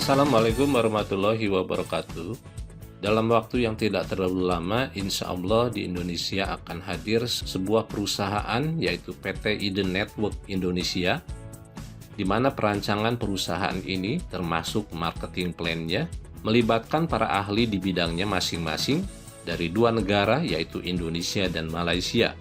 Assalamualaikum warahmatullahi wabarakatuh. Dalam waktu yang tidak terlalu lama, insya Allah di Indonesia akan hadir sebuah perusahaan yaitu PT Eden Network Indonesia, di mana perancangan perusahaan ini termasuk marketing plan-nya melibatkan para ahli di bidangnya masing-masing dari dua negara yaitu Indonesia dan Malaysia.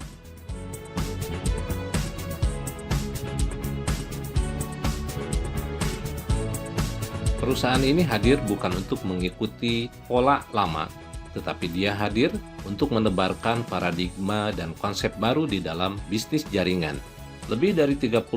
Perusahaan ini hadir bukan untuk mengikuti pola lama, tetapi dia hadir untuk menebarkan paradigma dan konsep baru di dalam bisnis jaringan. Lebih dari 35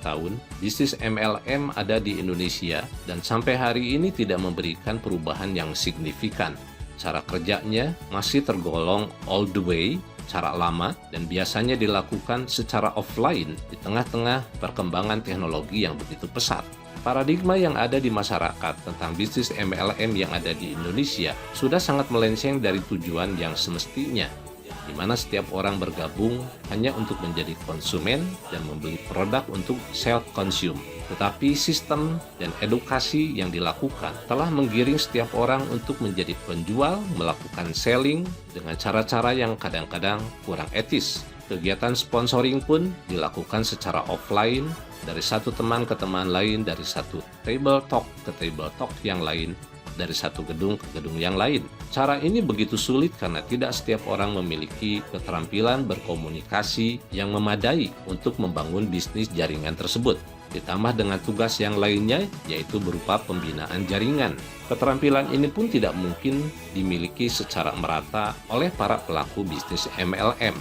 tahun, bisnis MLM ada di Indonesia dan sampai hari ini tidak memberikan perubahan yang signifikan. Cara kerjanya masih tergolong old way, cara lama, dan biasanya dilakukan secara offline di tengah-tengah perkembangan teknologi yang begitu pesat. Paradigma yang ada di masyarakat tentang bisnis MLM yang ada di Indonesia sudah sangat melenceng dari tujuan yang semestinya, di mana setiap orang bergabung hanya untuk menjadi konsumen dan membeli produk untuk self-consume. Tetapi sistem dan edukasi yang dilakukan telah menggiring setiap orang untuk menjadi penjual, melakukan selling dengan cara-cara yang kadang-kadang kurang etis. Kegiatan sponsoring pun dilakukan secara offline, dari satu teman ke teman lain, dari satu table talk ke table talk yang lain, dari satu gedung ke gedung yang lain. Cara ini begitu sulit karena tidak setiap orang memiliki keterampilan berkomunikasi yang memadai untuk membangun bisnis jaringan tersebut. Ditambah dengan tugas yang lainnya, yaitu berupa pembinaan jaringan. Keterampilan ini pun tidak mungkin dimiliki secara merata oleh para pelaku bisnis MLM.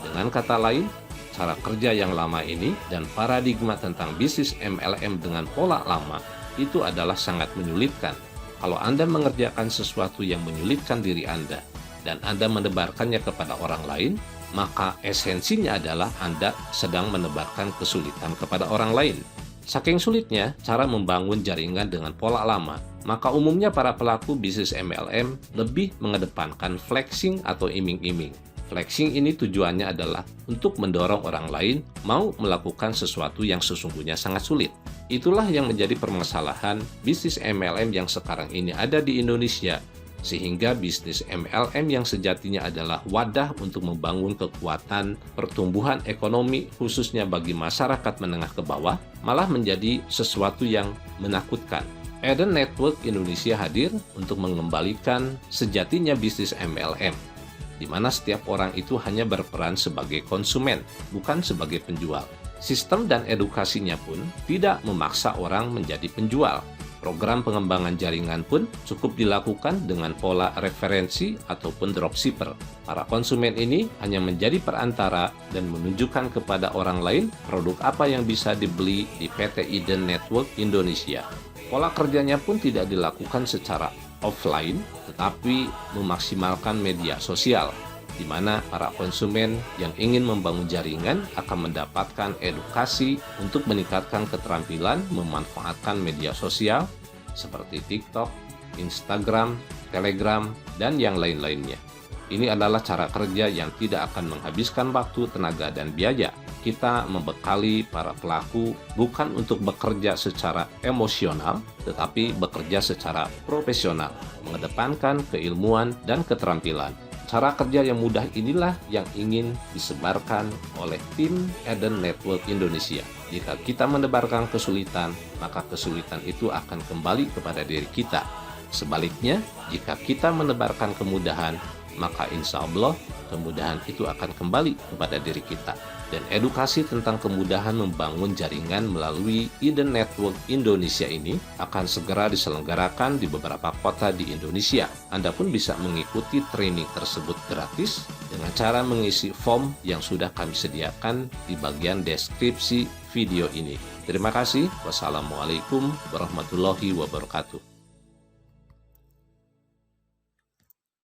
Dengan kata lain, cara kerja yang lama ini dan paradigma tentang bisnis MLM dengan pola lama itu adalah sangat menyulitkan. Kalau Anda mengerjakan sesuatu yang menyulitkan diri Anda dan Anda menebarkannya kepada orang lain, maka esensinya adalah Anda sedang menebarkan kesulitan kepada orang lain. Saking sulitnya cara membangun jaringan dengan pola lama, maka umumnya para pelaku bisnis MLM lebih mengedepankan flexing atau iming-iming. Flexing ini tujuannya adalah untuk mendorong orang lain mau melakukan sesuatu yang sesungguhnya sangat sulit. Itulah yang menjadi permasalahan bisnis MLM yang sekarang ini ada di Indonesia, sehingga bisnis MLM yang sejatinya adalah wadah untuk membangun kekuatan pertumbuhan ekonomi khususnya bagi masyarakat menengah ke bawah, malah menjadi sesuatu yang menakutkan. Eden Network Indonesia hadir untuk mengembalikan sejatinya bisnis MLM, di mana setiap orang itu hanya berperan sebagai konsumen, bukan sebagai penjual. Sistem dan edukasinya pun tidak memaksa orang menjadi penjual. Program pengembangan jaringan pun cukup dilakukan dengan pola referensi ataupun dropshipper. Para konsumen ini hanya menjadi perantara dan menunjukkan kepada orang lain produk apa yang bisa dibeli di PT Eden Network Indonesia. Pola kerjanya pun tidak dilakukan secara offline, tetapi memaksimalkan media sosial, di mana para konsumen yang ingin membangun jaringan akan mendapatkan edukasi untuk meningkatkan keterampilan memanfaatkan media sosial seperti TikTok, Instagram, Telegram, dan yang lain-lainnya. Ini adalah cara kerja yang tidak akan menghabiskan waktu, tenaga, dan biaya. Kita membekali para pelaku bukan untuk bekerja secara emosional, tetapi bekerja secara profesional, mengedepankan keilmuan dan keterampilan. Cara kerja yang mudah inilah yang ingin disebarkan oleh tim Eden Network Indonesia. Jika kita menebarkan kesulitan, maka kesulitan itu akan kembali kepada diri kita. Sebaliknya, jika kita menebarkan kemudahan, maka insya Allah kemudahan itu akan kembali kepada diri kita. Dan edukasi tentang kemudahan membangun jaringan melalui Eden Network Indonesia ini akan segera diselenggarakan di beberapa kota di Indonesia. Anda pun bisa mengikuti training tersebut gratis dengan cara mengisi form yang sudah kami sediakan di bagian deskripsi video ini. Terima kasih. Wassalamualaikum warahmatullahi wabarakatuh.